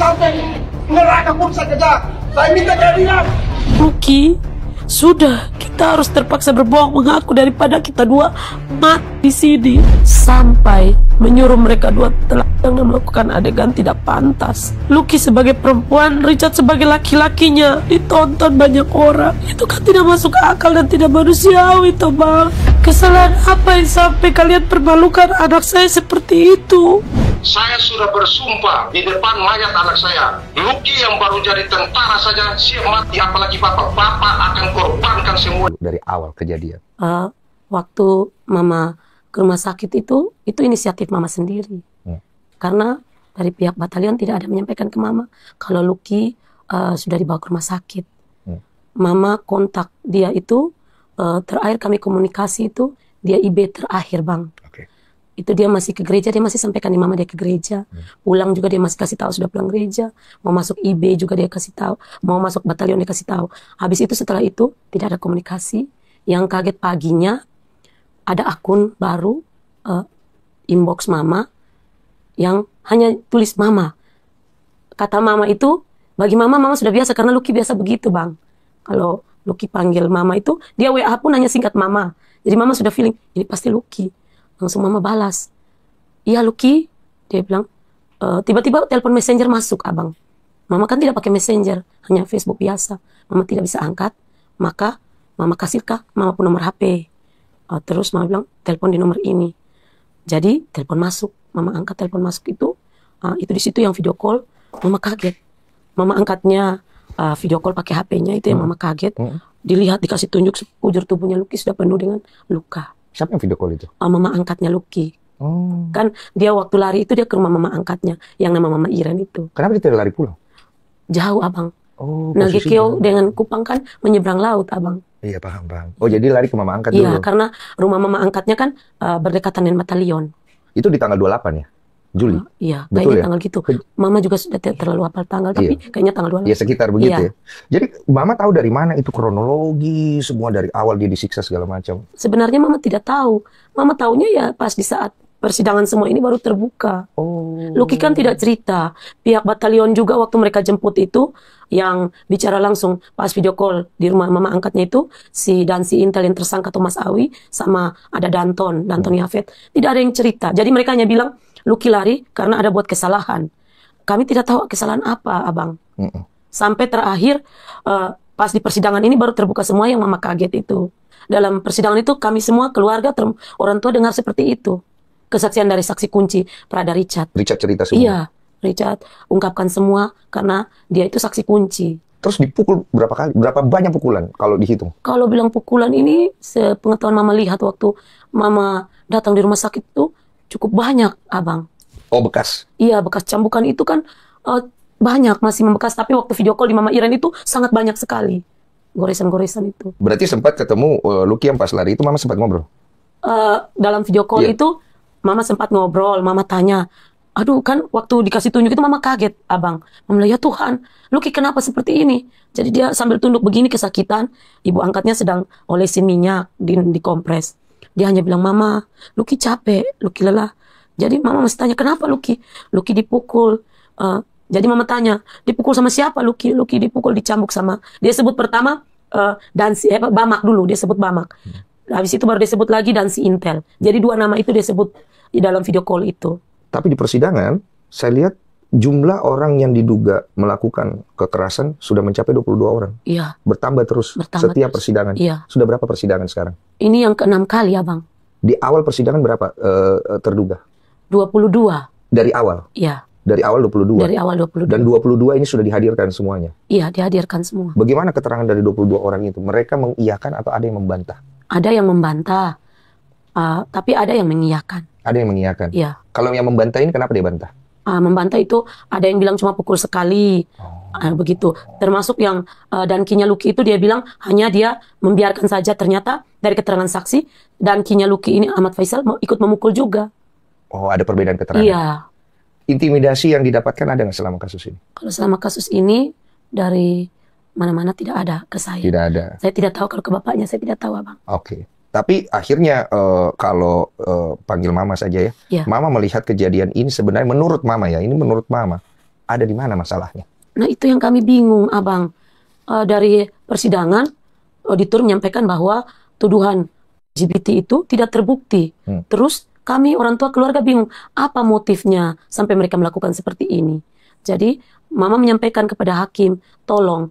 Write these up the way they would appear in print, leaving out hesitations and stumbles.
Sampai neraka pun saya kejar. Saya minta keadilan. Lucky, sudah, kita harus terpaksa berbohong mengaku daripada kita dua mati di sini. Sampai menyuruh mereka dua telanjang dan melakukan adegan tidak pantas. Lucky sebagai perempuan, Richard sebagai laki-lakinya ditonton banyak orang. Itu kan tidak masuk akal dan tidak manusiawi, toh bang. Kesalahan apa yang sampai kalian permalukan anak saya seperti itu? Saya sudah bersumpah di depan mayat anak saya. Lucky yang baru jadi tentara saja siap mati, apalagi Bapak. Bapak akan korbankan semua. Dari awal kejadian. Waktu Mama ke rumah sakit itu inisiatif Mama sendiri. Karena dari pihak batalion tidak ada menyampaikan ke Mama kalau Lucky sudah dibawa ke rumah sakit. Mama kontak dia itu, terakhir kami komunikasi itu, dia IB terakhir bang. Itu dia masih ke gereja, dia masih sampaikan di Mama dia ke gereja. Pulang juga dia masih kasih tahu sudah pulang gereja. Mau masuk IB juga dia kasih tahu. Mau masuk batalion dia kasih tahu. Habis itu setelah itu tidak ada komunikasi. Yang kaget paginya ada akun baru inbox Mama yang hanya tulis Mama. Kata Mama itu bagi Mama sudah biasa karena Lucky biasa begitu bang. Kalau Lucky panggil Mama itu dia WA pun hanya singkat Mama. Jadi Mama sudah feeling ini pasti Lucky. Langsung Mama balas, iya Lucky, dia bilang, tiba-tiba telepon messenger masuk abang. Mama kan tidak pakai messenger, hanya Facebook biasa. Mama tidak bisa angkat, maka Mama kasih Mama pun nomor HP. Terus Mama bilang, telepon di nomor ini. Jadi telepon masuk, Mama angkat telepon masuk itu di situ yang video call, Mama kaget. Mama angkatnya video call pakai HP-nya itu yang Mama kaget. Dilihat dikasih tunjuk sekujur tubuhnya Lucky sudah penuh dengan luka. Siapa yang video call itu? Mama angkatnya Lucky. Kan dia waktu lari itu dia ke rumah Mama angkatnya yang nama Mama Iren itu. Kenapa dia tidak lari pulang? Jauh abang. Nah Gekeo dengan Kupang kan menyeberang laut abang. Iya paham. Oh jadi lari ke Mama angkat dulu? Iya karena rumah Mama angkatnya kan berdekatan dengan batalion. Itu di tanggal 28 ya? Juli? Iya, betul kayaknya ya? Tanggal gitu. Mama juga sudah terlalu hafal tanggal, tapi kayaknya tanggal 28. Iya sekitar begitu ya. Jadi Mama tahu dari mana itu kronologi, semua dari awal dia disiksa segala macam? Sebenarnya Mama tidak tahu. Mama tahunya ya pas di saat persidangan semua ini baru terbuka. Lucky kan tidak cerita. Pihak batalion juga waktu mereka jemput itu, yang bicara langsung pas video call di rumah Mama angkatnya itu, si Intel yang tersangka Thomas Awi, sama ada Danton Yafet. Tidak ada yang cerita. Jadi mereka hanya bilang, Lucky lari karena ada buat kesalahan. Kami tidak tahu kesalahan apa, abang. Sampai terakhir, pas di persidangan ini baru terbuka semua yang Mama kaget itu. Dalam persidangan itu kami semua keluarga, orang tua dengar seperti itu. Kesaksian dari saksi kunci, Prada Richard. Richard cerita semua? Iya, Richard ungkapkan semua karena dia itu saksi kunci. Terus dipukul berapa kali? Berapa banyak pukulan kalau dihitung? Kalau bilang pukulan ini, sepengetahuan Mama lihat waktu Mama datang di rumah sakit itu, cukup banyak, abang. Oh, bekas? Iya, bekas cambukan itu kan banyak, masih membekas. Tapi waktu video call di Mama Iren itu sangat banyak sekali. Goresan-goresan itu. Berarti sempat ketemu Lucky yang pas lari itu Mama sempat ngobrol? Dalam video call itu, Mama sempat ngobrol. Mama tanya, aduh kan waktu dikasih tunjuk itu Mama kaget, abang. Mama bilang, ya Tuhan, Lucky kenapa seperti ini? Jadi dia sambil tunduk begini kesakitan. Ibu angkatnya sedang olesin minyak, dikompres. Dia hanya bilang, Mama, Lucky capek, Lucky lelah. Jadi Mama masih tanya, kenapa Lucky? Lucky dipukul. Jadi Mama tanya, dipukul sama siapa Lucky? Lucky dipukul, dicambuk sama. Dia sebut pertama, Bamak dulu, dia sebut Bamak. Habis itu baru dia sebut lagi Intel. Jadi dua nama itu dia sebut di dalam video call itu. Tapi di persidangan, saya lihat jumlah orang yang diduga melakukan kekerasan sudah mencapai 22 orang. Iya. Bertambah terus setiap persidangan. Iya. Sudah berapa persidangan sekarang? Ini yang ke-6 kali, abang. Di awal persidangan berapa terduga? 22. Dari awal? Iya. Dari awal 22? Dari awal 22. Dan 22 ini sudah dihadirkan semuanya? Iya, dihadirkan semua. Bagaimana keterangan dari 22 orang itu? Mereka mengiyakan atau ada yang membantah? Ada yang membantah. Tapi ada yang mengiyakan. Ada yang mengiyakan? Iya. Kalau yang membantah ini kenapa dia bantah? Membantah itu ada yang bilang cuma pukul sekali. Begitu. Termasuk yang Dankinya Lucky itu dia bilang hanya dia membiarkan saja. Ternyata dari keterangan saksi, Dankinya Lucky ini Ahmad Faisal ikut memukul juga. Oh, ada perbedaan keterangan? Iya. Intimidasi yang didapatkan ada nggak selama kasus ini? Kalau selama kasus ini dari mana-mana tidak ada ke saya. Tidak ada. Saya tidak tahu, kalau ke bapaknya saya tidak tahu, abang. Oke. Tapi akhirnya kalau panggil Mama saja ya, Ya. Mama melihat kejadian ini sebenarnya menurut Mama ya, ini menurut Mama, Ada di mana masalahnya? Nah itu yang kami bingung, Abang. Dari persidangan, auditor menyampaikan bahwa tuduhan LGBT itu tidak terbukti. Terus kami orang tua keluarga bingung, apa motifnya sampai mereka melakukan seperti ini. Jadi Mama menyampaikan kepada hakim, tolong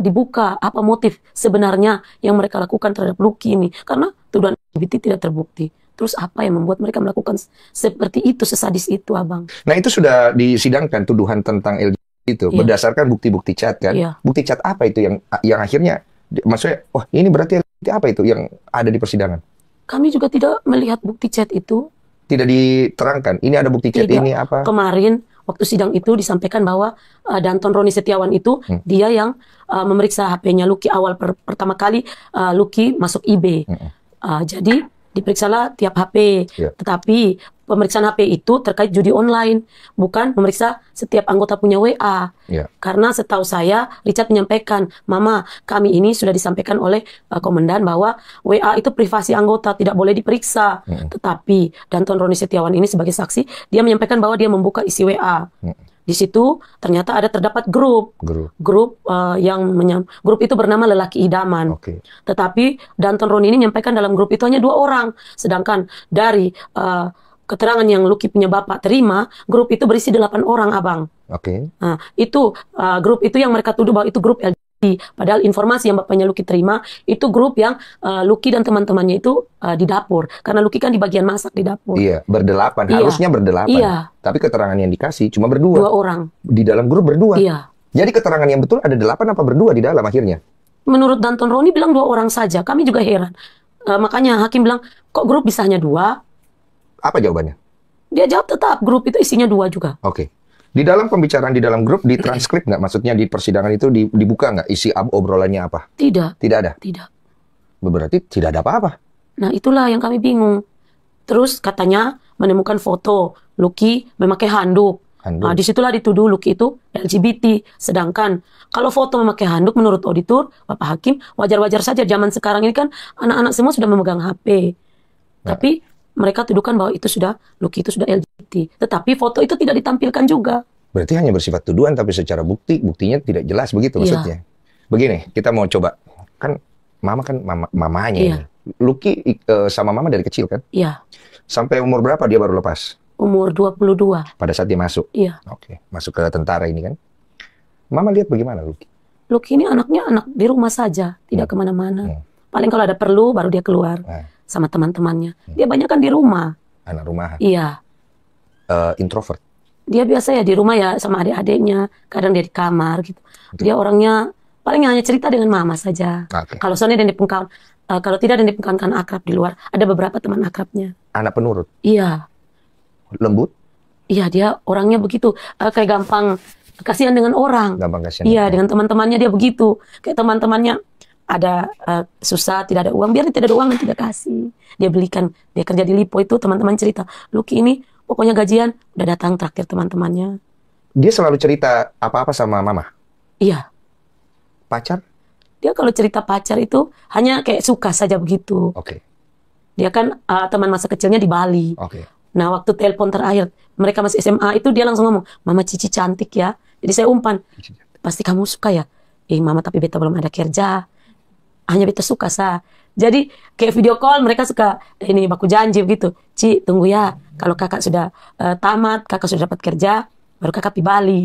dibuka apa motif sebenarnya yang mereka lakukan terhadap Lucky ini. Karena tuduhan LGBT tidak terbukti. Terus apa yang membuat mereka melakukan seperti itu, sesadis itu, Abang? Nah itu sudah disidangkan tuduhan tentang LGBT itu berdasarkan bukti-bukti chat kan? Bukti chat apa itu yang akhirnya maksudnya, wah ini berarti LGBT apa itu yang ada di persidangan? Kami juga tidak melihat bukti chat itu. Tidak diterangkan. Ini ada bukti chat ini apa? Kemarin waktu sidang itu disampaikan bahwa Danton Roni Setiawan itu dia yang memeriksa HP-nya Lucky awal pertama kali Lucky masuk IB. Jadi diperiksalah tiap HP. Tetapi pemeriksaan HP itu terkait judi online, bukan memeriksa setiap anggota punya WA. Karena setahu saya Richard menyampaikan, Mama, kami ini sudah disampaikan oleh komandan bahwa WA itu privasi anggota, tidak boleh diperiksa. Tetapi Danton Roni Setiawan ini sebagai saksi, dia menyampaikan bahwa dia membuka isi WA. Di situ ternyata terdapat grup grup itu bernama Lelaki Idaman. Tetapi Danton Roni ini menyampaikan dalam grup itu hanya 2 orang, sedangkan dari keterangan yang Lucky punya bapak terima, grup itu berisi 8 orang, Abang. Nah, itu grup itu yang mereka tuduh bahwa itu grup LGBT. Padahal informasi yang bapaknya Lucky terima itu grup yang Lucky dan teman-temannya itu di dapur. Karena Lucky kan di bagian masak di dapur. Iya, berdelapan. Harusnya berdelapan. Iya. Tapi keterangan yang dikasih cuma berdua. 2 orang. Di dalam grup berdua. Iya. Jadi keterangan yang betul ada 8 apa berdua di dalam akhirnya? Menurut Danton Roni bilang 2 orang saja. Kami juga heran. Makanya hakim bilang, kok grup bisa hanya 2? Apa jawabannya? Dia jawab tetap grup itu isinya 2 juga. Di dalam pembicaraan di dalam grup ditranskrip nggak? Maksudnya di persidangan itu dibuka nggak isi obrolannya apa? Tidak. Tidak ada? Tidak. Berarti tidak ada apa-apa? Nah itulah yang kami bingung. Terus katanya menemukan foto Lucky memakai handuk. Nah, disitulah dituduh Lucky itu LGBT. Sedangkan kalau foto memakai handuk menurut auditor, Bapak Hakim, wajar-wajar saja. Zaman sekarang ini kan anak-anak semua sudah memegang HP. Tapi mereka tuduhkan bahwa Lucky itu sudah LGBT. Tetapi foto itu tidak ditampilkan juga. Berarti hanya bersifat tuduhan, tapi secara buktinya tidak jelas begitu maksudnya. Begini, kita mau coba. Kan Mama kan mamanya ini. Lucky sama Mama dari kecil kan? Iya. Sampai umur berapa dia baru lepas? Umur 22. Pada saat dia masuk? Iya. Masuk ke tentara ini kan? Mama lihat bagaimana Lucky? Lucky ini anaknya anak di rumah saja, tidak kemana-mana. Paling kalau ada perlu baru dia keluar. Sama teman-temannya. Dia banyak kan di rumah. Anak rumahan? Iya. Introvert? Dia biasa ya di rumah ya sama adik-adiknya. Kadang dia di kamar gitu. Dia orangnya paling hanya cerita dengan Mama saja. Kalau soalnya kalau tidak dan dipengkawan akrab di luar. Ada beberapa teman akrabnya. Anak penurut? Iya. Lembut? Iya, dia orangnya begitu. Kayak gampang kasihan dengan orang. Gampang kasihan. Iya, dengan teman-temannya dia begitu. Kayak teman-temannya ada susah, tidak ada uang, biar tidak ada uang dan tidak kasih. Dia belikan, dia kerja di Lipo itu, teman-teman cerita, Lucky ini pokoknya gajian, udah datang traktir teman-temannya. Dia selalu cerita apa-apa sama Mama? Iya. Pacar? Dia kalau cerita pacar itu hanya kayak suka saja begitu. Dia kan teman masa kecilnya di Bali. Nah waktu telepon terakhir, mereka masih SMA itu dia langsung ngomong, Mama Cici cantik ya. Jadi saya umpan, pasti kamu suka ya? Mama tapi beta belum ada kerja. Hanya beta suka sah. Jadi kayak video call mereka suka ini baku janji begitu. Ci tunggu ya. Kalau kakak sudah tamat, kakak sudah dapat kerja, baru kakak di Bali.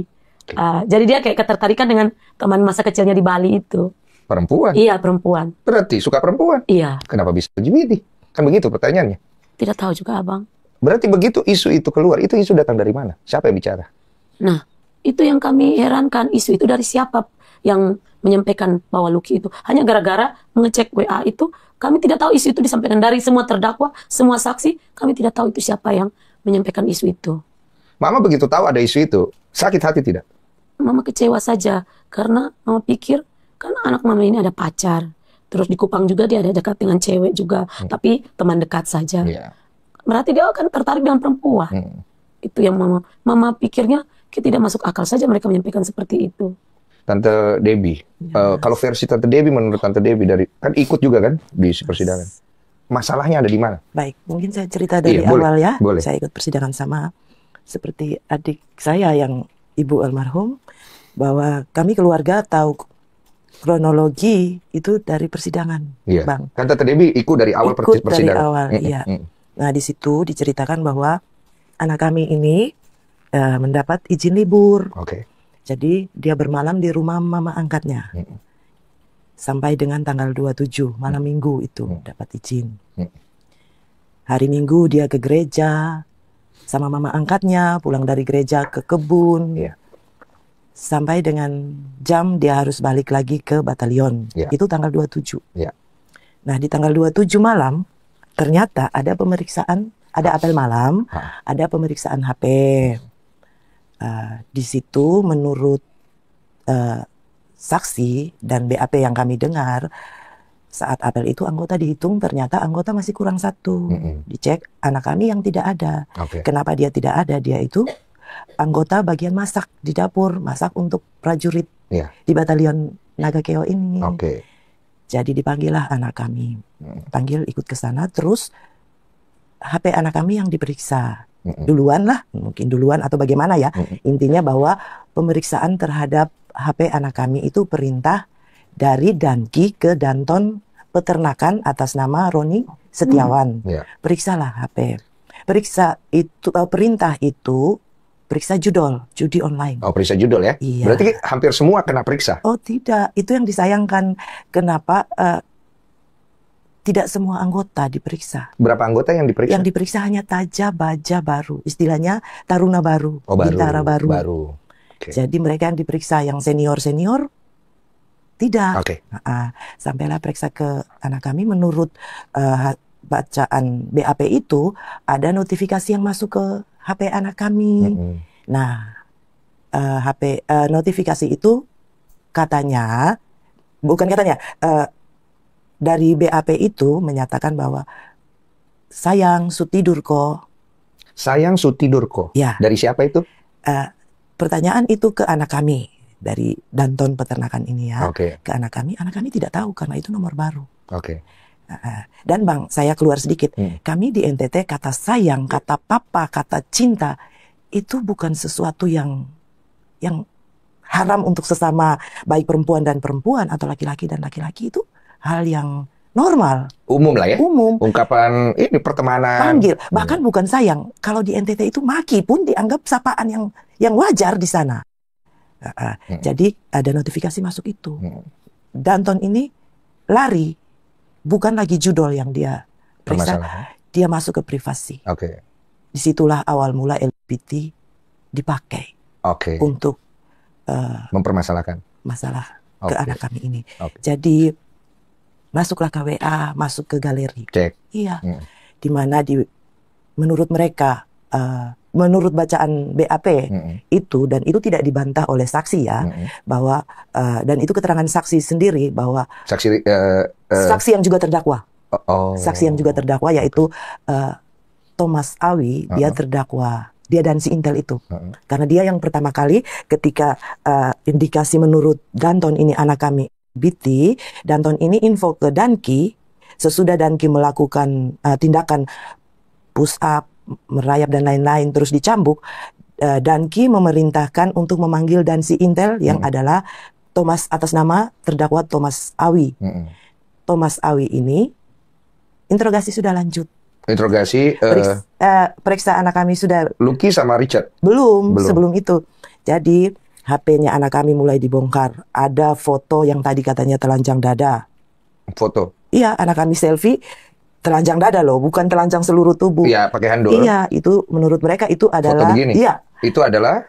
Jadi dia kayak ketertarikan dengan teman masa kecilnya di Bali itu. Perempuan? Iya perempuan. Berarti suka perempuan? Iya. Kenapa bisa LGBT? Kan begitu pertanyaannya. Tidak tahu juga Abang. Berarti begitu isu itu keluar, itu isu datang dari mana? Siapa yang bicara? Nah itu yang kami herankan. Isu itu dari siapa yang menyampaikan bahwa Lucky itu hanya gara-gara mengecek WA itu, kami tidak tahu isu itu disampaikan dari semua terdakwa, semua saksi, kami tidak tahu itu siapa yang menyampaikan isu itu. Mama begitu tahu ada isu itu, sakit hati tidak? Mama kecewa saja, karena Mama pikir, kan anak Mama ini ada pacar, terus di Kupang juga dia ada dekat dengan cewek juga, tapi teman dekat saja. Berarti dia akan tertarik dengan perempuan. Itu yang Mama pikirnya, tidak masuk akal saja mereka menyampaikan seperti itu. Tante Debbie, kalau versi Tante Debbie, menurut Tante Debbie dari kan ikut juga kan di persidangan, masalahnya ada di mana? Baik, mungkin saya cerita dari awal ya. Saya ikut persidangan sama seperti adik saya yang ibu almarhum bahwa kami keluarga tahu kronologi itu dari persidangan, Iya. Bang. Kan Tante Debbie ikut dari awal Ikut dari persidangan. awal, iya. Nah, di situ diceritakan bahwa anak kami ini mendapat izin libur. Oke. Jadi dia bermalam di rumah mama angkatnya. Sampai dengan tanggal 27, malam minggu itu dapat izin. Hari Minggu dia ke gereja sama mama angkatnya, pulang dari gereja ke kebun. Iya. Sampai dengan jam dia harus balik lagi ke batalion. Iya. Itu tanggal 27. Iya. Nah, di tanggal 27 malam ternyata ada pemeriksaan, ada apel malam, ada pemeriksaan HP. Di situ menurut saksi dan BAP yang kami dengar, saat apel itu anggota dihitung, ternyata anggota masih kurang 1. Dicek anak kami yang tidak ada. Kenapa dia tidak ada? Dia itu anggota bagian masak di dapur, masak untuk prajurit di batalion Naga Keo ini. Jadi dipanggillah anak kami, panggil ikut ke sana, terus HP anak kami yang diperiksa. Duluan lah, mungkin duluan atau bagaimana ya. Intinya bahwa pemeriksaan terhadap HP anak kami itu perintah dari Danki ke Danton Peternakan atas nama Roni Setiawan. Periksalah HP. Periksa itu, perintah itu periksa judi online. Oh, periksa judul ya? Iya. Berarti hampir semua kena periksa? Oh tidak, itu yang disayangkan. Kenapa tidak semua anggota diperiksa? Berapa anggota yang diperiksa? Yang diperiksa hanya Taja Baja baru, istilahnya Taruna baru, Oh, baru. Bintara baru. Jadi Jadi mereka yang diperiksa yang senior-senior tidak. Oke. Sampailah periksa ke anak kami, menurut bacaan BAP itu ada notifikasi yang masuk ke HP anak kami. Nah, notifikasi itu katanya, bukan katanya, dari BAP itu menyatakan bahwa sayang Sutidur kok. Sayang Sutidur kok. Ya. Dari siapa itu? Pertanyaan itu ke anak kami dari Danton Peternakan ini ya. Oke. Ke anak kami tidak tahu karena itu nomor baru. Oke. Dan Bang, saya keluar sedikit. Kami di NTT kata sayang, kata papa, kata cinta itu bukan sesuatu yang haram untuk sesama, baik perempuan dan perempuan atau laki-laki dan laki-laki, itu hal yang normal. Umum lah ya? Umum. Ungkapan ini pertemanan. Panggil. Bahkan bukan sayang. Kalau di NTT itu maki pun dianggap sapaan yang wajar di sana. Jadi ada notifikasi masuk itu. Danton ini lari. Bukan lagi judul yang dia periksa. Dia masuk ke privasi. Disitulah awal mula LGBT dipakai. Untuk mempermasalahkan masalah ke anak kami ini. Jadi masuklah ke WA, masuk ke galeri. Iya. Di mana menurut mereka, menurut bacaan BAP itu, dan itu tidak dibantah oleh saksi ya, bahwa dan itu keterangan saksi sendiri bahwa saksi yang juga terdakwa. Saksi yang juga terdakwa yaitu Thomas Awi, dia terdakwa. Dia dan si Intel itu. Karena dia yang pertama kali ketika indikasi menurut Danton ini anak kami BT, Danton ini info ke Danki, sesudah Danki melakukan tindakan push up, merayap dan lain-lain, terus dicambuk, Danki memerintahkan untuk memanggil Dansi Intel yang adalah Thomas, atas nama terdakwa Thomas Awi. Thomas Awi ini interogasi sudah lanjut. Interogasi periksa anak kami sudah. Lucky sama Richard? Belum. Sebelum itu. Jadi HP-nya anak kami mulai dibongkar. Ada foto yang tadi katanya telanjang dada. Foto? Iya, anak kami selfie telanjang dada loh, bukan telanjang seluruh tubuh. Iya, pakai handle. Iya, itu menurut mereka itu adalah. Foto begini? Iya. Itu adalah?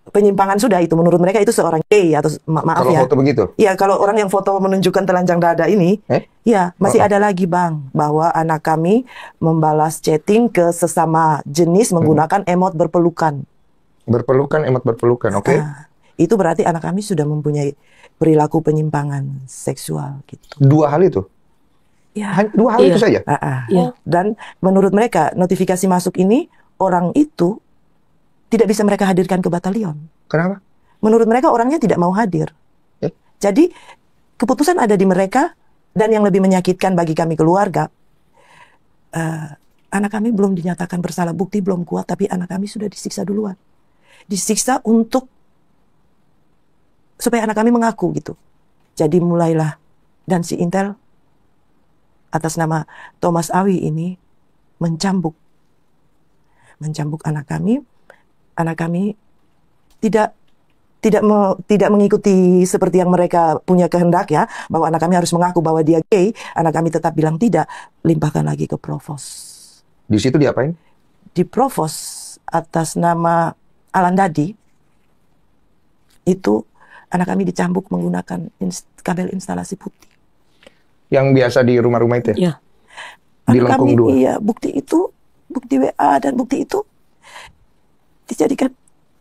Penyimpangan sudah itu. Menurut mereka itu seorang gay atau maaf kalau ya. Kalau foto begitu? Iya, kalau orang yang foto menunjukkan telanjang dada ini. Iya, masih ada lagi Bang. Bahwa anak kami membalas chatting ke sesama jenis menggunakan emot berpelukan. Berpelukan, emot berpelukan, oke. Itu berarti anak kami sudah mempunyai perilaku penyimpangan seksual gitu. 2 hal itu? Ya. 2 hal itu saja? Dan menurut mereka notifikasi masuk ini, orang itu tidak bisa mereka hadirkan ke batalion. Kenapa? Menurut mereka orangnya tidak mau hadir. Jadi keputusan ada di mereka, dan yang lebih menyakitkan bagi kami keluarga, anak kami belum dinyatakan bersalah, bukti belum kuat, tapi anak kami sudah disiksa duluan. disiksa supaya anak kami mengaku gitu. Jadi mulailah, dan si Intel atas nama Thomas Awi ini mencambuk anak kami. Anak kami tidak mengikuti seperti yang mereka punya kehendak ya, bahwa anak kami harus mengaku bahwa dia gay. Anak kami tetap bilang tidak, limpahkan lagi ke Provos. Di situ diapain? Di Provos atas nama Alan Dadi itu anak kami dicambuk menggunakan kabel instalasi putih. Yang biasa di rumah-rumah itu ya? Iya. Di lengkung dua? Iya, bukti WA dan bukti itu dijadikan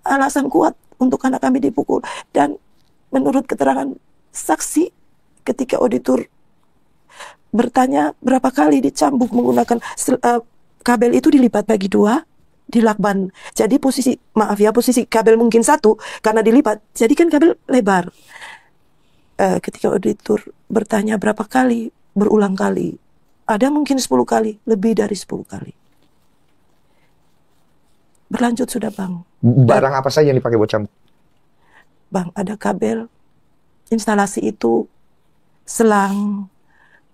alasan kuat untuk anak kami dipukul. Dan menurut keterangan saksi, ketika auditor bertanya berapa kali dicambuk menggunakan kabel itu dilipat bagi 2, dilakban. Jadi posisi kabel mungkin 1, karena dilipat, jadi kan kabel lebar. Ketika auditor bertanya berapa kali, berulang kali, ada mungkin 10 kali, lebih dari 10 kali. Berlanjut sudah, Bang. Barang apa saja yang dipakai buat cambuk? Bang, ada kabel instalasi itu, selang,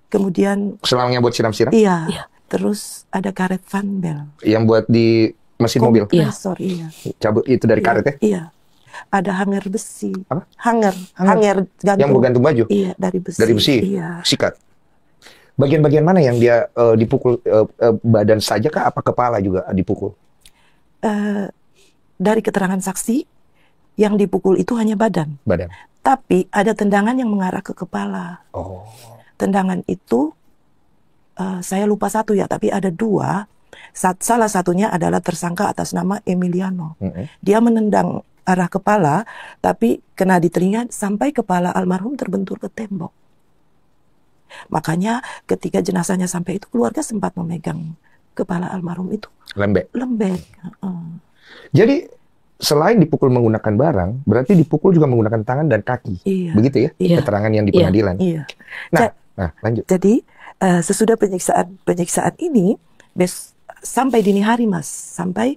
kemudian selangnya buat siram-siram? Iya. Terus ada karet fan belt. Yang buat di mesin mobil? Kompresor, iya. Cabut itu dari karet ya? Iya. Ada hanger besi. Apa? Hanger gantung. Yang buat gantung baju? Iya, dari besi. Dari besi? Iya. Sikat. Bagian-bagian mana yang dia dipukul? Badan saja kah? Apa kepala juga dipukul? Dari keterangan saksi, yang dipukul itu hanya badan. Tapi ada tendangan yang mengarah ke kepala. Oh. Tendangan itu saya lupa 1 ya, tapi ada 2. Salah satunya adalah tersangka atas nama Emiliano. Dia menendang arah kepala, tapi kena di telinga sampai kepala almarhum terbentur ke tembok. Makanya ketika jenazahnya sampai itu, keluarga sempat memegang kepala almarhum itu. Lembek. Jadi selain dipukul menggunakan barang, berarti dipukul juga menggunakan tangan dan kaki. Iya. Begitu ya? Iya. Keterangan yang di pengadilan. Iya. Nah, lanjut. Jadi sesudah penyiksaan ini, sampai dini hari, Mas, sampai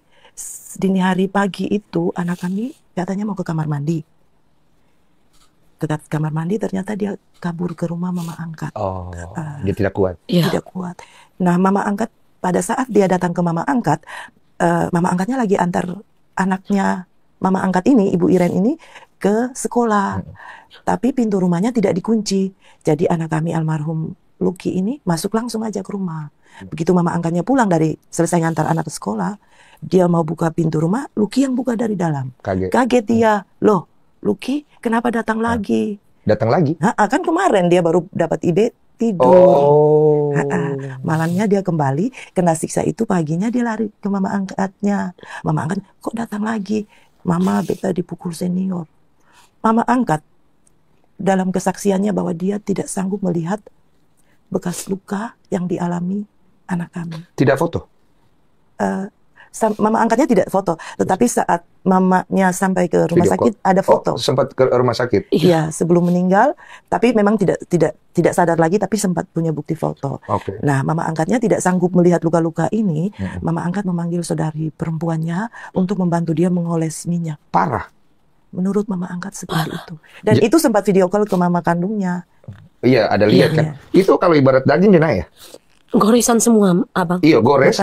dini hari pagi itu anak kami katanya mau ke kamar mandi. Ke kamar mandi, ternyata dia kabur ke rumah mama angkat. Dia tidak kuat. Tidak kuat. Nah, mama angkat, pada saat dia datang ke mama angkatnya lagi antar anaknya mama angkat ini, Ibu Iren ini, ke sekolah. Tapi pintu rumahnya tidak dikunci. Jadi anak kami almarhum Lucky ini masuk langsung aja ke rumah. Begitu mama angkatnya pulang dari selesai ngantar anak ke sekolah, dia mau buka pintu rumah, Lucky yang buka dari dalam. Kaget dia. Loh, Lucky kenapa datang lagi? Datang lagi? Kan kemarin dia baru dapat ide tidur. Malamnya dia kembali, kena siksa itu, paginya dia lari ke mama angkatnya. Mama angkat, kok datang lagi? Mama beta dipukul senior. Mama angkat dalam kesaksiannya bahwa dia tidak sanggup melihat bekas luka yang dialami anak kami. Tidak foto? Mama angkatnya tidak foto, tetapi saat mamanya sampai ke rumah sakit ada foto. Sempat ke rumah sakit? Iya, sebelum meninggal, tapi memang tidak sadar lagi, tapi sempat punya bukti foto. Nah, mama angkatnya tidak sanggup melihat luka-luka ini. Mama angkat memanggil saudari perempuannya untuk membantu dia mengoles minyak. Parah? Menurut mama angkat seperti itu. Dan itu sempat video call ke mama kandungnya. Iya, ada lihat kan. Itu kalau ibarat daging dia naik ya? Goresan semua, Abang. Iya, gores.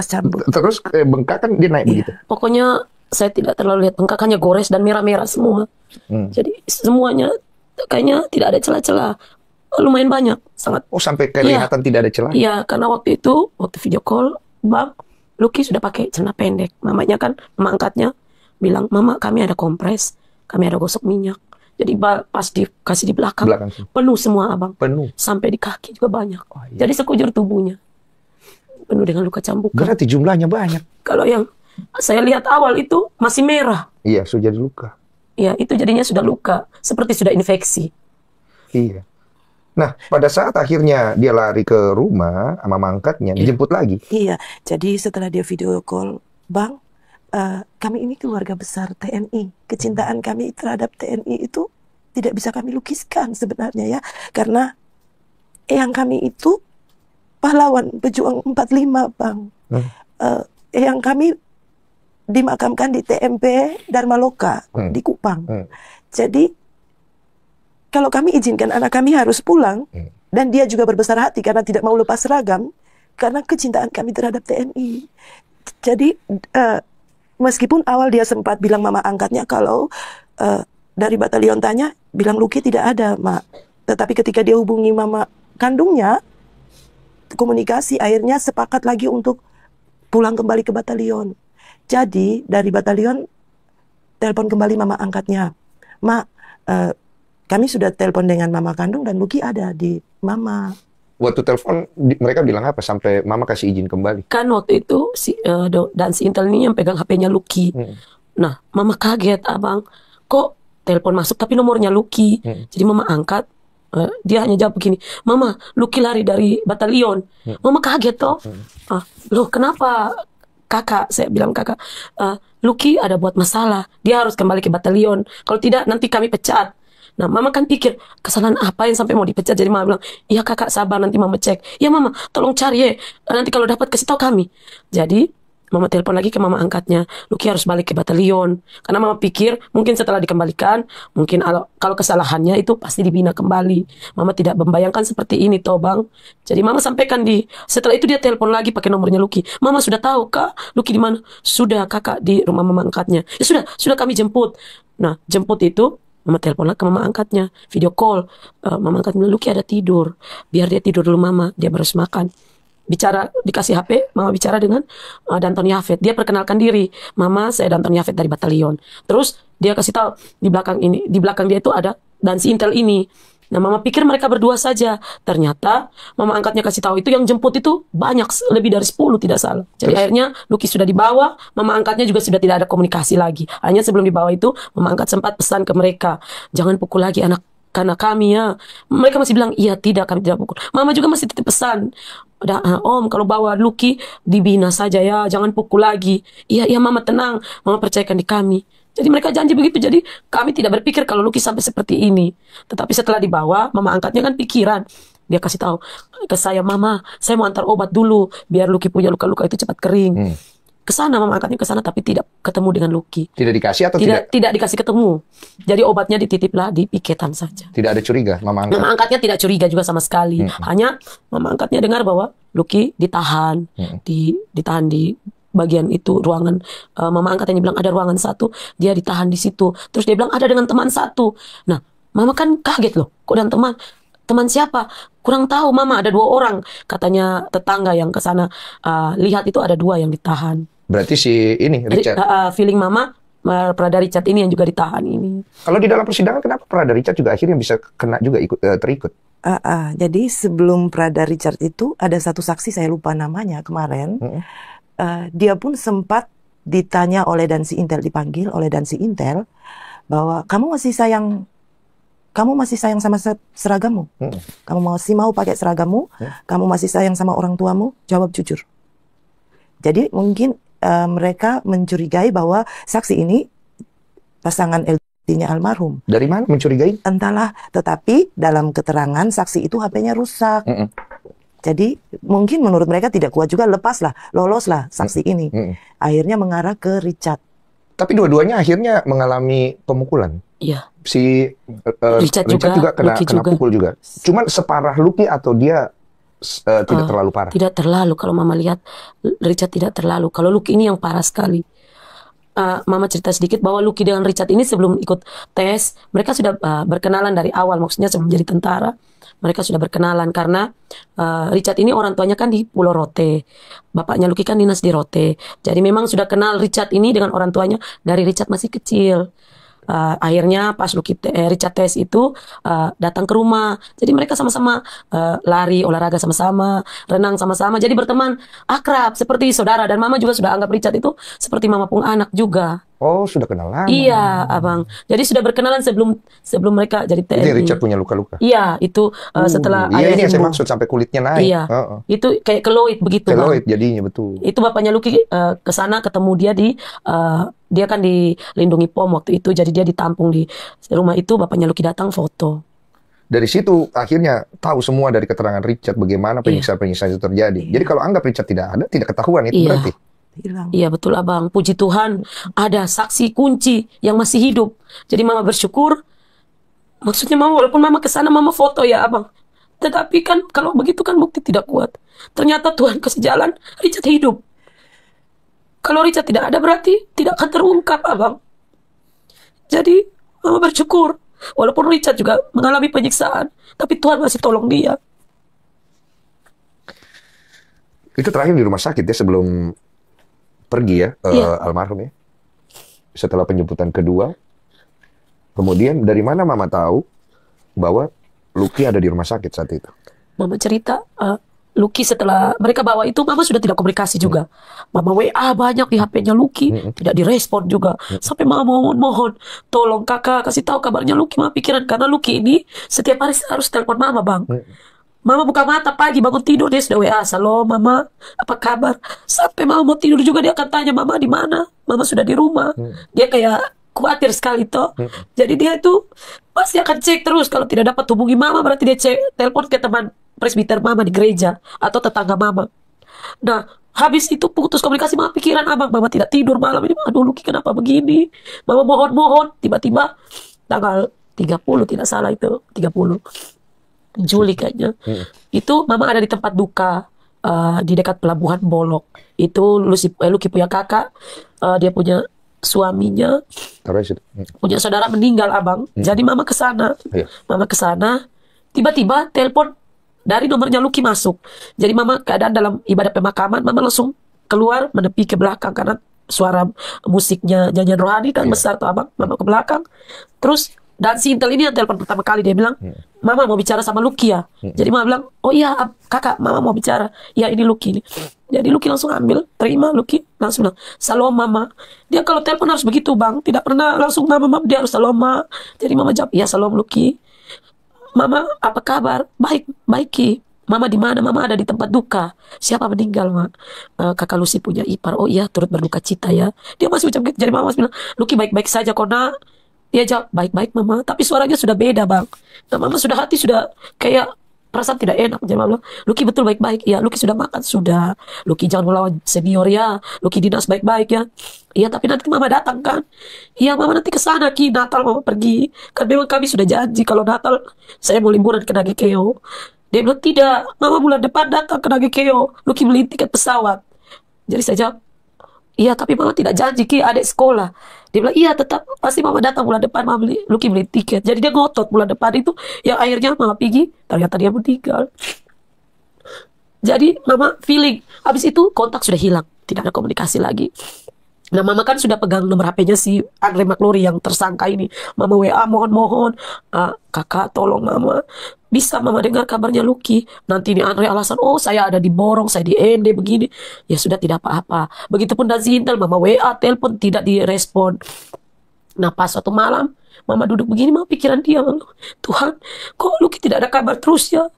Terus bengkak kan dia naik begitu. Pokoknya saya tidak terlalu lihat bengkakannya, gores dan merah-merah semua. Jadi semuanya kayaknya tidak ada celah-celah. Lumayan banyak, sangat. Sampai kelihatan tidak ada celah? Iya, karena waktu video call, Bang, Lucky sudah pakai celana pendek. Mamanya kan, mama angkatnya bilang, Mama kami ada kompres, kami ada gosok minyak. Jadi pas dikasih di belakang penuh semua, Abang. Penuh? Sampai di kaki juga banyak. Jadi sekujur tubuhnya penuh dengan luka cambukan. Berarti jumlahnya banyak. Kalau yang saya lihat awal itu masih merah. Iya, sudah jadi luka. Iya, itu jadinya sudah luka, seperti sudah infeksi. Iya. Nah, pada saat akhirnya dia lari ke rumah sama mama angkatnya, dijemput lagi. Iya, jadi setelah dia video call, Bang, kami ini keluarga besar TNI. Kecintaan kami terhadap TNI itu tidak bisa kami lukiskan sebenarnya ya. Karena eyang kami itu pahlawan pejuang 45, Bang. Eyang kami dimakamkan di TMP Dharma Loka di Kupang. Jadi kalau kami izinkan anak kami harus pulang, dan dia juga berbesar hati karena tidak mau lepas seragam, karena kecintaan kami terhadap TNI. Jadi meskipun awal dia sempat bilang mama angkatnya kalau dari batalion tanya, bilang Luki tidak ada, Mak. Tetapi ketika dia hubungi mama kandungnya, komunikasi akhirnya sepakat lagi untuk pulang kembali ke batalion. Jadi dari batalion telepon kembali mama angkatnya, Mak, kami sudah telepon dengan mama kandung dan Luki ada di mama. Waktu telepon mereka bilang apa sampai mama kasih izin kembali? Kan waktu itu dan si Intel ini yang pegang HP-nya Luki. Nah, mama kaget, abang, kok telepon masuk tapi nomornya Luki. Jadi mama angkat. Dia hanya jawab begini, Mama, Luki lari dari batalion. Mama kaget toh. Loh kenapa kakak? Saya bilang kakak, Luki ada buat masalah. Dia harus kembali ke batalion. Kalau tidak nanti kami pecat. Nah mama kan pikir kesalahan apa yang sampai mau dipecat. Jadi mama bilang, iya kakak sabar nanti mama cek. Ya mama tolong cari ya. Nanti kalau dapat kasih tahu kami. Jadi mama telepon lagi ke mama angkatnya, Luki harus balik ke batalion. Karena mama pikir mungkin setelah dikembalikan, mungkin kalau kesalahannya itu pasti dibina kembali. Mama tidak membayangkan seperti ini toh bang. Jadi mama sampaikan setelah itu dia telepon lagi pakai nomornya Luki. Mama sudah tahu kak, Luki di mana? Sudah kakak di rumah mama angkatnya. Ya sudah kami jemput. Nah jemput itu mama telepon lagi ke mama angkatnya, video call. Mama angkat bilang Luki ada tidur, biar dia tidur dulu mama, dia baru makan. Bicara dikasih HP, mama bicara dengan Danton Yafet. Dia perkenalkan diri, Mama saya Danton Yafet dari batalion. Terus dia kasih tahu di belakang dia itu ada dan si Intel ini. Nah mama pikir mereka berdua saja. Ternyata mama angkatnya kasih tahu itu yang jemput itu banyak, lebih dari 10 tidak salah. Jadi akhirnya Luki sudah dibawa, mama angkatnya juga sudah tidak ada komunikasi lagi. Hanya sebelum dibawa itu mama angkat sempat pesan ke mereka, jangan pukul lagi anak kami ya. Mereka masih bilang iya tidak, kami tidak pukul. Mama juga masih titip pesan, Om kalau bawa Luki dibina saja ya, jangan pukul lagi. Iya mama tenang, mama percayakan di kami. Jadi mereka janji begitu. Jadi kami tidak berpikir kalau Luki sampai seperti ini. Tetapi setelah dibawa, mama angkatnya kan pikiran. Dia kasih tahu ke saya, Mama saya mau antar obat dulu biar Luki punya luka-luka itu cepat kering. Kesana mama angkatnya kesana tapi tidak ketemu dengan Luki. Tidak dikasih atau tidak dikasih ketemu. Jadi obatnya dititiplah di piketan saja. Tidak ada curiga mama angkat. Mama angkatnya tidak curiga juga sama sekali. Hanya mama angkatnya dengar bahwa Luki ditahan, ditahan di bagian itu ruangan. Mama angkatnya bilang ada ruangan 1, dia ditahan di situ. Terus dia bilang ada dengan teman 1. Nah, mama kan kaget loh, kok dan teman siapa? Kurang tahu mama, ada 2 orang katanya tetangga yang ke sana lihat itu ada 2 yang ditahan. Berarti si ini Richard. Feeling mama Prada Richard ini yang juga ditahan ini. Kalau di dalam persidangan kenapa Prada Richard juga akhirnya bisa kena juga terikut? Jadi sebelum Prada Richard itu ada satu saksi saya lupa namanya kemarin. Dia pun sempat ditanya oleh Dansi Intel, dipanggil oleh Dansi Intel bahwa kamu masih sayang sama seragammu, kamu masih mau pakai seragammu, kamu masih sayang sama orang tuamu, jawab jujur. Jadi mungkin mereka mencurigai bahwa saksi ini pasangan LT-nya almarhum. Dari mana mencurigai? Entahlah, tetapi dalam keterangan saksi itu HP-nya rusak. Jadi mungkin menurut mereka tidak kuat juga, loloslah saksi ini. Akhirnya mengarah ke Richard. Tapi dua-duanya akhirnya mengalami pemukulan. Iya. Si Richard juga kena pukul juga. Cuman separah Luki atau dia tidak terlalu parah? Tidak terlalu. Kalau mama lihat Richard tidak terlalu. Kalau Luki ini yang parah sekali. Mama cerita sedikit bahwa Luki dengan Richard ini sebelum ikut tes mereka sudah berkenalan dari awal. Maksudnya sebelum jadi tentara mereka sudah berkenalan karena Richard ini orang tuanya kan di Pulau Rote, bapaknya Luki kan dinas di Rote. Jadi memang sudah kenal Richard ini dengan orang tuanya dari Richard masih kecil. Akhirnya pas Richard tes itu datang ke rumah. Jadi mereka sama-sama lari, olahraga sama-sama, renang sama-sama. Jadi berteman, akrab seperti saudara. Dan mama juga sudah anggap Richard itu seperti mama pun anak juga. Oh, sudah kenal lama. Iya, abang. Jadi sudah berkenalan sebelum mereka jadi TNI. Jadi Richard punya luka-luka. Iya, itu setelah iya ini yang saya maksud sampai kulitnya naik. Iya, itu kayak keloid begitu. Keloid jadinya betul. Itu bapaknya Luki ke sana ketemu dia dia kan dilindungi POM waktu itu, jadi dia ditampung di rumah itu. Bapaknya Luki datang foto. Dari situ akhirnya tahu semua dari keterangan Richard bagaimana penyiksaan-penyiksaan itu terjadi. Jadi kalau anggap Richard tidak ada, tidak ketahuan itu berarti. hilang. Iya betul abang, puji Tuhan ada saksi kunci yang masih hidup. Jadi mama bersyukur. Maksudnya mama, walaupun mama kesana mama foto ya abang, tetapi kan kalau begitu kan bukti tidak kuat. Ternyata Tuhan kasih jalan, Richard hidup. Kalau Richard tidak ada berarti tidak akan terungkap abang. Jadi mama bersyukur, walaupun Richard juga mengalami penyiksaan, tapi Tuhan masih tolong dia. Itu terakhir di rumah sakit ya, sebelum pergi ya, almarhum ya. Setelah penjemputan kedua, kemudian dari mana mama tahu bahwa Lucky ada di rumah sakit saat itu? Mama cerita, Lucky setelah mereka bawa itu, mama sudah tidak komunikasi juga. Mama WA banyak di HP-nya Lucky, tidak direspon juga. Sampai mama mohon, tolong kakak kasih tahu kabarnya Lucky. Mama pikiran, karena Lucky ini setiap hari harus telepon mama bang. Mama buka mata pagi, bangun tidur dia sudah WA, "Halo mama, apa kabar?" Sampai mama mau tidur juga dia akan tanya, "Mama di mana?" Mama sudah di rumah. Dia kayak khawatir sekali toh. Jadi dia itu pasti akan cek terus. Kalau tidak dapat hubungi mama, berarti dia cek, telepon ke teman presbiter mama di gereja atau tetangga mama. Nah, habis itu putus komunikasi, mama pikiran abang, mama tidak tidur malam ini. Aduh Lucky kenapa begini? Mama mohon-mohon, tiba-tiba tanggal 30 tidak salah itu, 30 Juli kayaknya. Itu mama ada di tempat duka di dekat pelabuhan Bolok. Itu Lucky punya kakak, dia punya suaminya, punya saudara meninggal abang. Jadi mama ke sana. Mama ke sana, tiba-tiba telepon dari nomornya Lucky masuk. Jadi mama keadaan dalam ibadah pemakaman, mama langsung keluar menepi ke belakang karena suara musiknya nyanyian rohani kan besar tuh abang. Mama ke belakang, terus dan si Intel ini yang telepon pertama kali, dia bilang, "Mama mau bicara sama Lucky ya." Jadi mama bilang, "Oh iya kakak, mama mau bicara." "Ya ini Lucky nih." Jadi Lucky langsung ambil, terima Lucky, langsung bilang, "Salam mama." Dia kalau telepon harus begitu bang, tidak pernah langsung mama, dia harus salam ma. Jadi mama jawab, "Ya salam Lucky." "Mama apa kabar?" "Baik, baik Ki." "Mama di mana?" "Mama ada di tempat duka." "Siapa meninggal ma?" "Kakak Lucy punya ipar." "Oh iya, turut berduka cita ya." Dia masih ucap gitu. Jadi mama masih bilang, "Lucky baik-baik saja kok nak." Dia jawab, "Baik-baik mama." Tapi suaranya sudah beda bang. Nah mama sudah hati sudah kayak perasaan tidak enak. Jadi mama bilang, "Lucky betul baik-baik ya." "Lucky sudah makan?" "Sudah." "Lucky jangan melawan senior ya." "Lucky dinas baik-baik ya." "Iya tapi nanti mama datang kan?" "Iya mama nanti ke sana Ki, Natal mama pergi. Kan memang kami sudah janji kalau Natal saya mau liburan ke Nagekeo." Dia bilang, "Tidak, mama bulan depan datang ke Nagekeo. Lucky beli tiket pesawat." Jadi saya jawab, "Iya tapi mama tidak janji Ki, adik sekolah." Dia bilang, "Iya tetap pasti mama datang bulan depan, mama Lucky beli tiket." Jadi dia ngotot bulan depan itu, yang akhirnya mama pergi, ternyata dia meninggal. Jadi mama feeling, habis itu kontak sudah hilang, tidak ada komunikasi lagi. Nah mama kan sudah pegang nomor HP-nya si Andre McLaury yang tersangka ini. Mama WA mohon-mohon, "Kakak tolong mama, bisa mama dengar kabarnya Lucky." Nanti ini Andre alasan, "Oh saya ada di Borong, saya di ND begini." Ya sudah tidak apa-apa. Begitupun dan si Intel, mama WA, telepon tidak direspon. Nah pas suatu malam mama duduk begini, mama pikiran dia, "Tuhan kok Lucky tidak ada kabar terus ya."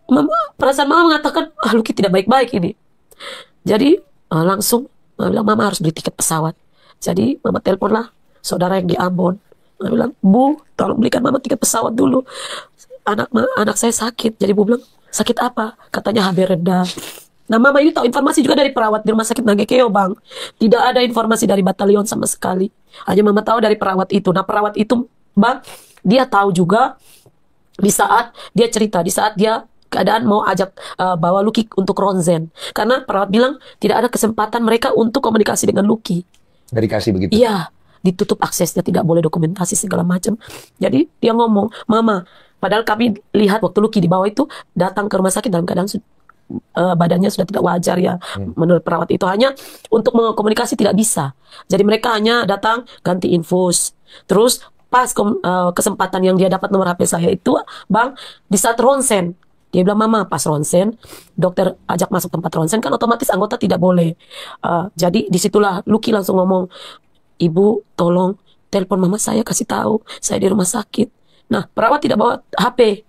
Mama, perasaan mama mengatakan, Lucky tidak baik-baik ini. Jadi langsung mama bilang, "Mama harus beli tiket pesawat." Jadi mama teleponlah saudara yang di Ambon. Mama bilang, "Bu, tolong belikan mama tiket pesawat dulu. Anak saya sakit." Jadi bu bilang, "Sakit apa?" Katanya HB rendah. Nah mama ini tahu informasi juga dari perawat di rumah sakit Nagekeo bang. Tidak ada informasi dari batalion sama sekali. Hanya mama tahu dari perawat itu. Nah perawat itu bang, dia tahu juga di saat dia cerita, di saat dia keadaan mau ajak bawa Lucky untuk ronsen. Karena perawat bilang tidak ada kesempatan mereka untuk komunikasi dengan Lucky. Nggak dikasih begitu? Iya, ditutup aksesnya, tidak boleh dokumentasi segala macam. Jadi dia ngomong, "Mama, padahal kami lihat waktu Lucky di bawah itu datang ke rumah sakit dalam keadaan badannya sudah tidak wajar ya." Menurut perawat itu hanya untuk mengkomunikasi tidak bisa. Jadi mereka hanya datang ganti infus. Terus pas kesempatan yang dia dapat nomor HP saya itu bang, di saat ronsen, dia bilang, "Mama pas ronsen, dokter ajak masuk tempat ronsen kan otomatis anggota tidak boleh." Jadi disitulah Lucky langsung ngomong, "Ibu tolong telepon mama saya, kasih tahu saya di rumah sakit." Nah perawat tidak bawa HP.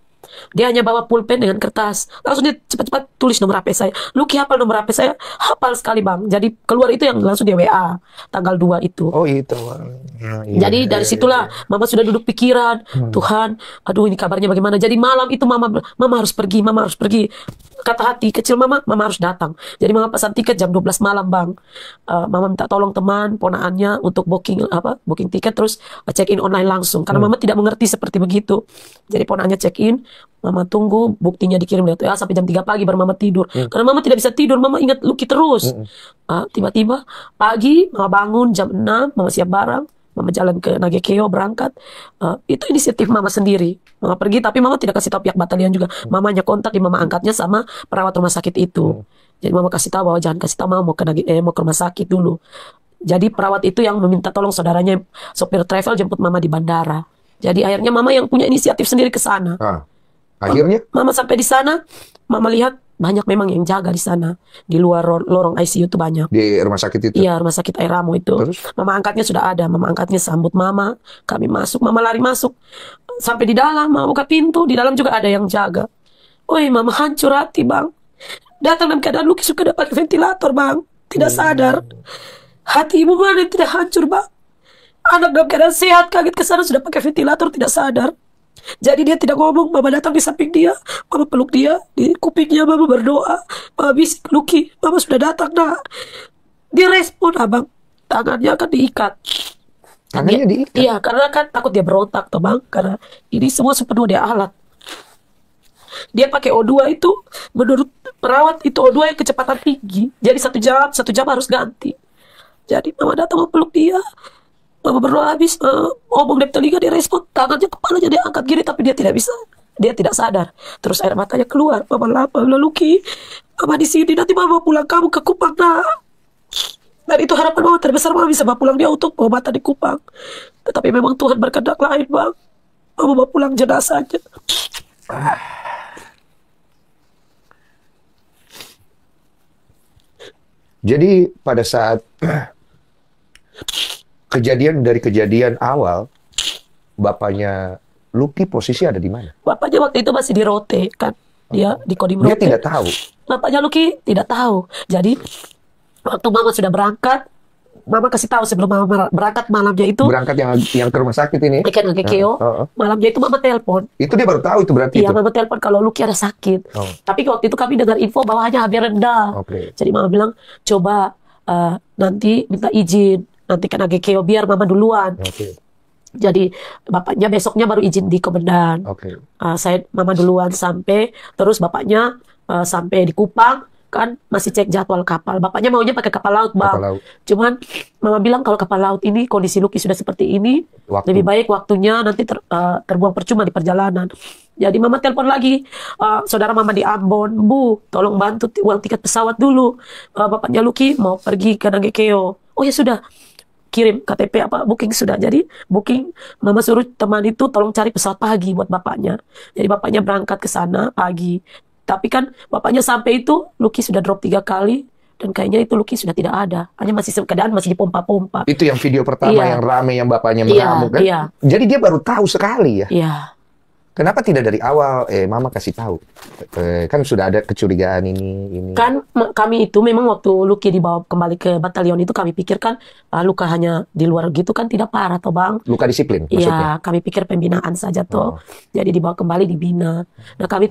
Dia hanya bawa pulpen dengan kertas. Langsung dia cepat-cepat tulis nomor HP saya. Lucky hafal nomor HP saya. Hafal sekali bang. Jadi keluar itu yang langsung dia WA. Tanggal 2 itu. Oh itu. Jadi dari situlah mama sudah duduk pikiran. Tuhan, aduh ini kabarnya bagaimana. Jadi malam itu mama harus pergi. Mama harus pergi. Kata hati kecil mama harus datang. Jadi mama pesan tiket jam 12 malam bang. Mama minta tolong teman ponaannya untuk booking tiket, terus check in online langsung. Karena mama tidak mengerti seperti begitu. Jadi ponaannya check in, mama tunggu buktinya dikirim lewat WA sampai jam 3 pagi baru mama tidur. Karena mama tidak bisa tidur, mama ingat Lucky terus. Tiba-tiba pagi mama bangun jam 6, mama siap barang. Mama jalan ke Nagekeo berangkat. Itu inisiatif mama sendiri. Mama pergi tapi mama tidak kasih tahu pihak batalion juga. Mamanya kontak di mama angkatnya sama perawat rumah sakit itu. Jadi mama kasih tahu bahwa jangan kasih tahu mama mau ke rumah sakit dulu. Jadi perawat itu yang meminta tolong saudaranya sopir travel jemput mama di bandara. Jadi akhirnya mama yang punya inisiatif sendiri ke sana. Akhirnya mama sampai di sana, mama lihat banyak memang yang jaga di sana. Di luar lorong ICU itu banyak. Di rumah sakit itu? Iya, rumah sakit Air Ramo itu. Terus? Mama angkatnya sudah ada. Mama angkatnya sambut mama. Kami masuk, mama lari masuk. Sampai di dalam, mama buka pintu. Di dalam juga ada yang jaga. Woi, mama hancur hati, bang. Datang dalam keadaan Lucky suka dapat ventilator, bang. Tidak sadar. Hati ibu mana yang tidak hancur, bang. Anak dalam keadaan sehat, kaget ke sana sudah pakai ventilator, tidak sadar. Jadi dia tidak ngomong, mama datang di samping dia, mama peluk dia, di kupingnya mama berdoa, mama bisik, Lucky, mama sudah datang, nak. Dia respon, abang, tangannya kan diikat. Tangannya diikat? Iya, karena kan takut dia berontak, toh bang, karena ini semua sepenuh dia alat. Dia pakai O2 itu, menurut perawat itu O2 yang kecepatan tinggi, jadi 1 jam harus ganti. Jadi mama datang mau peluk dia. Mama berdoa habis, ngomong dari telinga dia respon, tangannya kepalanya dia angkat gini tapi dia tidak bisa, dia tidak sadar. Terus air matanya keluar, mama lama, Lucky, mama di sini nanti mama pulang kamu ke Kupang nak. Dan itu harapan mama terbesar, mama bisa bawa pulang dia untuk pengobatan di Kupang. Tetapi memang Tuhan berkehendak lain bang, mama bawa pulang jenazahnya. Jadi pada saat kejadian awal, bapaknya Lucky posisi ada di mana? Bapaknya waktu itu masih di Rote kan, dia di Kodim Rote. Dia tidak tahu. Bapaknya Lucky tidak tahu. Jadi waktu mama sudah berangkat, mama kasih tahu sebelum mama berangkat malamnya itu. Berangkat yang ke rumah sakit ini? Ikan Nagekeo. Malamnya itu mama telepon. Itu dia baru tahu itu berarti? Iya, mama telepon kalau Lucky ada sakit. Tapi waktu itu kami dengar info bawahnya HB rendah. Jadi mama bilang coba nanti minta izin. Nanti kan Nagekeo biar mama duluan. Jadi bapaknya besoknya baru izin di komandan. Mama duluan sampai, terus bapaknya sampai di Kupang kan masih cek jadwal kapal. Bapaknya maunya pakai kapal laut bang. Cuman mama bilang kalau kapal laut ini kondisi Lucky sudah seperti ini, lebih baik waktunya nanti terbuang percuma di perjalanan. Jadi mama telepon lagi, saudara mama di Ambon, Bu, tolong bantu uang tiket pesawat dulu. Bapaknya Lucky mau pergi ke Nagekeo. Oh ya sudah. Kirim KTP booking sudah. Jadi booking, mama suruh teman itu tolong cari pesawat pagi buat bapaknya. Jadi bapaknya berangkat ke sana pagi. Tapi kan bapaknya sampai itu Lucky sudah drop 3 kali dan kayaknya itu Lucky sudah tidak ada. Hanya keadaan masih dipompa-pompa. Itu yang video pertama yang rame yang bapaknya mengamuk kan? Iya. Jadi dia baru tahu sekali ya? Iya. Kenapa tidak dari awal mama kasih tahu? Kan sudah ada kecurigaan ini. Kan kami itu memang waktu Lucky dibawa kembali ke batalion itu kami pikirkan luka hanya di luar gitu kan tidak parah toh bang. Luka disiplin maksudnya? Iya, kami pikir pembinaan saja toh. Jadi dibawa kembali dibina. Nah kami